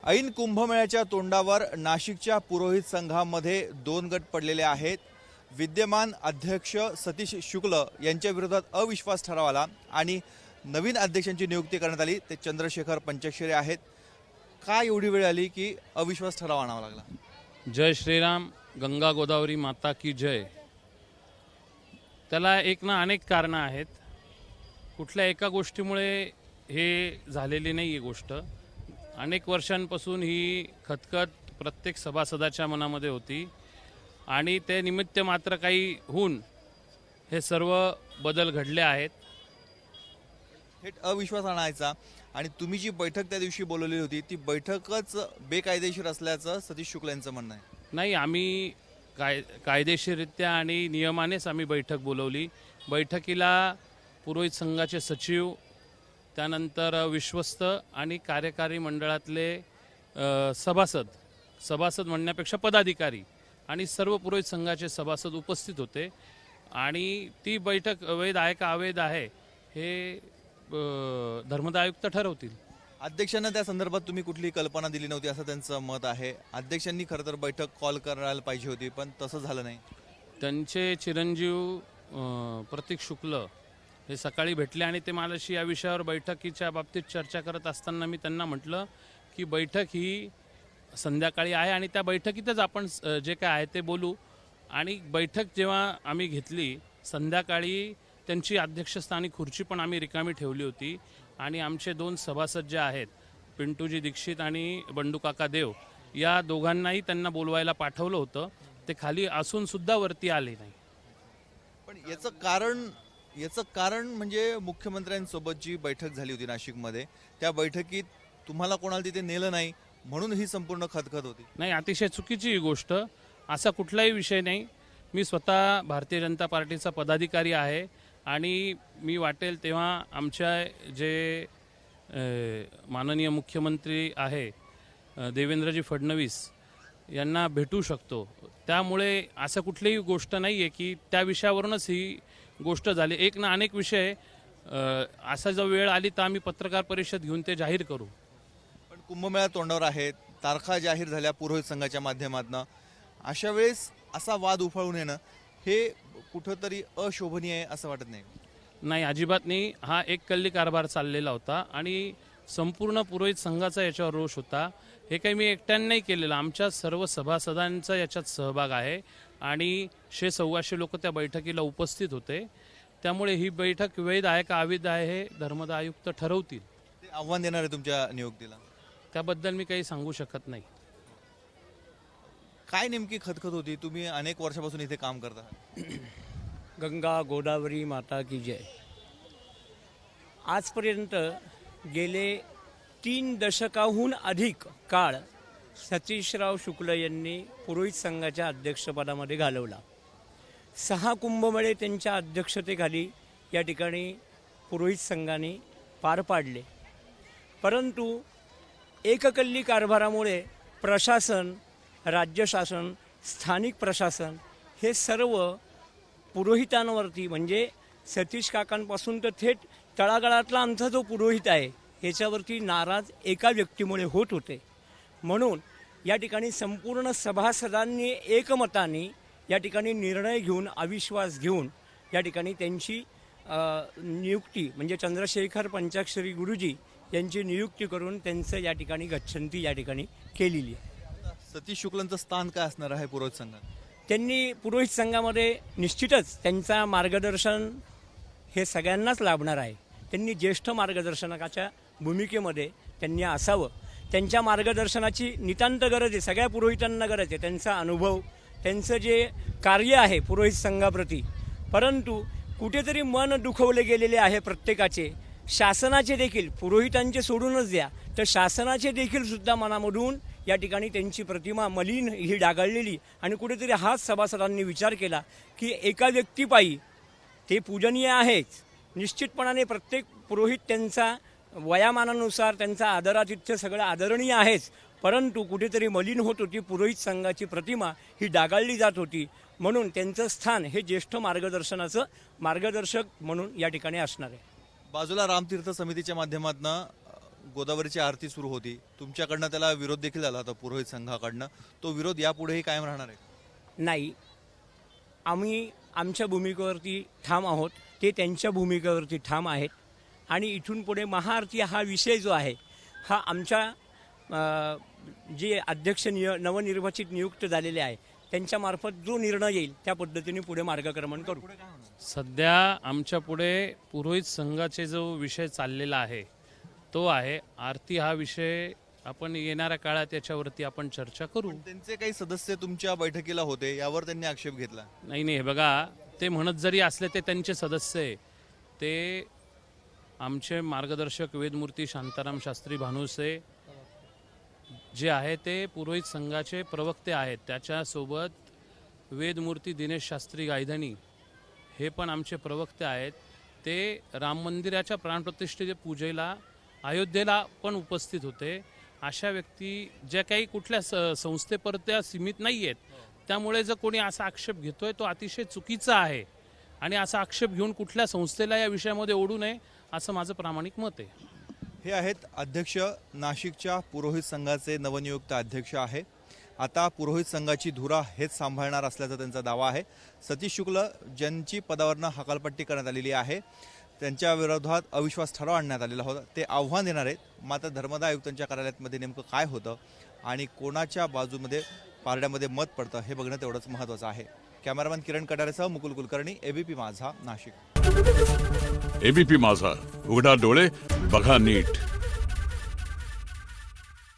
ऐन कुंभमेळ्याच्या तोंडावर नाशिकच्या पुरोहित संघामध्ये 2 गट पडलेले आहेत। विद्यमान अध्यक्ष सतीश शुक्ल यांच्या विरोधात अविश्वास ठराव आला आणि नवीन अध्यक्षांची नियुक्ती करण्यात आली। ते चंद्रशेखर पंचाक्षरी आहेत। का एवढी वेळ आली की अविश्वास ठराव आणावा लागला? जय श्रीराम, गंगा गोदावरी माता की जय। त्याला एक ना अनेक कारणं आहेत। कुठल्या एका गोष्टीमुळे हे झालेली नाही ही गोष्ट। अनेक वर्षांपासून ही खतखत प्रत्येक सभासदाच्या मनामध्ये होती आणि ते निमित्त मात्र काही होऊन हे सर्व बदल घडले आहेत। थेट अविश्वास आणायचा आणि तुम्ही जी बैठक त्या दिवशी बोलवली होती ती बैठकच बेकायदेशीर असल्याचं सतीश शुक्ल यांचं म्हणणं आहे। नाही, आम्ही कायदेशीररित्या आणि नियमानेच आम्ही बैठक बोलवली। बैठकीला पुरोहित संघाचे सचिव, त्यानंतर विश्वस्त आणि कार्यकारी मंडळातले सभासद म्हणण्यापेक्षा पदाधिकारी आणि सर्व पुरोहित संघाचे सभासद उपस्थित होते आणि ती बैठक वैध आहे का अवैध आहे हे धर्मदाय आयुक्त ठरवतील। अध्यक्षांना त्या संदर्भात तुम्ही कुठली कल्पना दिली नव्हती असं त्यांचं मत आहे। अध्यक्षांनी खरं तर बैठक कॉल करायला पाहिजे होती पण तसं झालं नाही। त्यांचे चिरंजीव प्रतीक शुक्ल हे सकाळी भेटले आणि ते माझ्याशी या विषयावर बैठकीच्या बाबतीत चर्चा करत असताना मी त्यांना म्हटलं की बैठक ही संध्याकाळी आहे आणि त्या बैठकीतच आपण जे काय आहे ते बोलू। आणि बैठक जेव्हा आम्ही घेतली संध्याकाळी त्यांची अध्यक्षस्थानी खुर्ची पण आम्ही रिकामी ठेवली होती आणि आमचे 2 सभासद जे आहेत पिंटूजी दीक्षित आणि बंडू काका देव या दोघांनाही त्यांना बोलवायला पाठवलं होतं। ते खाली असून सुद्धा वरती आले नाही। पण याचं कारण म्हणजे मुख्यमंत्र्यांसोबत जी बैठक झाली होती नाशिकमध्ये त्या बैठकीत तुम्हाला कोणाला तिथे नेलं नाही म्हणून ही संपूर्ण खतखत होती। नाही, अतिशय चुकीची ही गोष्ट। असा कुठलाही विषय नाही। मी स्वतः भारतीय जनता पार्टीचा पदाधिकारी आहे आणि मी वाटेल तेव्हा आमच्या जे माननीय मुख्यमंत्री आहे देवेंद्रजी फडणवीस यांना भेटू शकतो। त्यामुळे असं कुठलीही गोष्ट नाही आहे की त्या विषयावरूनच ही गोष्ट झाली। एक ना अनेक विषय असा जर वेळ आली तर आम्ही पत्रकार परिषद घेऊन ते जाहीर करू। पण कुंभमेळा तोंडावर आहे, तारखा जाहीर झाल्या पुरोहित संघाच्या माध्यमातून, अशा वेळेस असा वाद उफाळून येणं हे कुठंतरी अशोभनीय आहे असं वाटत नाही? नाही, अजिबात नाही। हा एक कल्ली कारभार चाललेला होता आणि संपूर्ण पुरोहित संघाचा याच्यावर रोष होता। हे काही मी एकट्याने नाही केलेलं, आमच्या सर्व सभासदांचा याच्यात सहभाग आहे आणि 100-125 लोक त्या बैठकीला उपस्थित होते। त्यामुळे ही बैठक वैध आहे का अवैध आहे हे धर्मदाय आयुक्त ठरवतील। ते आव्हान देणार आहे तुमच्या नियुक्तीला? त्याबद्दल मी काही सांगू शकत नाही। काय नेमकी खतखत होती? तुम्ही अनेक वर्षापासून इथे काम करता। गंगा गोदावरी माता की जय। आजपर्यंत गेले 3 दशकाहून अधिक काळ सतीशराव शुक्ल यांनी पुरोहित संघाच्या अध्यक्षपदामध्ये घालवला। 6 कुंभमेळे त्यांच्या अध्यक्षतेखाली या ठिकाणी पुरोहित संघाने पार पाडले। परंतु एककल्ली कारभारामुळे प्रशासन, राज्य शासन, स्थानिक प्रशासन हे सर्व पुरोहितांवरती म्हणजे सतीश काकांपासून तर थेट तळागाळातला आमचा जो पुरोहित आहे ह्याच्यावरती नाराज एका व्यक्तीमुळे होत होते। म्हणून या ठिकाणी संपूर्ण सभासदांनी एकमताने या ठिकाणी निर्णय घेऊन अविश्वास घेऊन या ठिकाणी त्यांची नियुक्ती म्हणजे चंद्रशेखर पंचाक्षरी गुरुजी यांची नियुक्ती करून त्यांचं या ठिकाणी गच्छंती या ठिकाणी केलेली आहे। सतीश शुक्लांचं स्थान काय असणार आहे पुरोहित संघात? त्यांनी पुरोहित संघामध्ये निश्चितच त्यांचा मार्गदर्शन हे सगळ्यांनाच लाभणार आहे। त्यांनी ज्येष्ठ मार्गदर्शकाच्या भूमिकेमध्ये त्यांनी असावं। त्यांच्या मार्गदर्शनाची नितांत गरज आहे, सगळ्या पुरोहितांना गरज आहे। त्यांचा अनुभव, त्यांचं जे कार्य आहे पुरोहित संघाप्रती, परंतु कुठेतरी मन दुखवले गेलेले आहे प्रत्येकाचे। शासनाचे देखील, पुरोहितांचे सोडूनच द्या तर शासनाचे देखील सुद्धा मनामधून या ठिकाणी त्यांची प्रतिमा मलिन ही डागाळलेली आणि कुठेतरी हाच सभासदांनी विचार केला की एका व्यक्तीपायी ते पूजनीय आहेच निश्चितपणाने, प्रत्येक पुरोहित त्यांचा वयामानानुसार त्यांचा आदरातिथ्य सगळं आदरणीय आहेच, परंतु कुठेतरी मलिन होत होती पुरोहित संघाची प्रतिमा ही डागाळली जात होती। म्हणून त्यांचं स्थान हे ज्येष्ठ मार्गदर्शनाचं मार्गदर्शक म्हणून या ठिकाणी असणार आहे। बाजूला रामतीर्थ समितीच्या माध्यमातून गोदावरीची आरती सुरू होती, तुमच्याकडनं त्याला विरोध देखील झाला होता पुरोहित संघाकडनं. तो विरोध यापुढेही कायम राहणार आहे? नाही, आम्ही आमच्या भूमिकेवरती ठाम आहोत, ते त्यांच्या भूमिकेवरती ठाम आहेत. आणि इथून पुढे महाआरती हा विषय जो आहे हा आमच्या जे अध्यक्ष नवनिर्वाचित नियुक्त झालेले आहे त्यांच्यामार्फत जो निर्णय येईल त्या पद्धतीने पुढे मार्गक्रमण करू. सध्या आमच्या पुढे पुरोहित संघाचे जो विषय चाललेला आहे तो आहे आरती हा विषय. आपण येणाऱ्या काळात याच्यावरती आपण चर्चा करू. त्यांचे काही सदस्य तुमच्या बैठकीला होते, यावर त्यांनी आक्षेप घेतला. नाही हे बघा, ते म्हणत जरी असले ते त्यांचे सदस्य आहे, ते आमचे मार्गदर्शक वेदमूर्ती शांताराम शास्त्री भानुसे जे आहे ते पुरोहित संघाचे प्रवक्ते आहेत. त्याच्यासोबत वेदमूर्ती दिनेश शास्त्री गायधनी हे पण आमचे प्रवक्ते आहेत. ते राम मंदिराच्या प्राणप्रतिष्ठेच्या पूजेला अयोध्येला पण उपस्थित होते. अशा व्यक्ती ज्या काही कुठल्या संस्थेपर्यंत सीमित नाही आहेत. त्यामुळे जर कोणी असा आक्षेप घेतोय तो अतिशय चुकीचा आहे आणि असा आक्षेप घेऊन कुठल्या संस्थेला या विषयामध्ये ओढू नये असं माझं प्रामाणिक मत आहे. हे आहेत अध्यक्ष, नाशिकच्या पुरोहित संघाचे नवनियुक्त अध्यक्ष आहे. आता पुरोहित संघाची धुरा हेच सांभाळणार असल्याचा त्यांचा दावा आहे. सतीश शुक्ल ज्यांची पदावरनं हकालपट्टी करण्यात आलेली आहे त्यांच्या विरोधात अविश्वास ठराव आणण्यात आलेला होता, ते आव्हान देणार आहेत. मात्र धर्मदाय आयुक्तांच्या कार्यालयामध्ये नेमकं काय होतं आणि कोणाच्या बाजूमध्ये पारड्यामध्ये मत पडतं हे बघणं तेवढंच महत्त्वाचं आहे. कॅमेरामॅन किरण कटारेसह मुकुल कुलकर्णी, एबीपी माझा, नाशिक. एबीपी माझा, उघडा डोळे बघा नीट.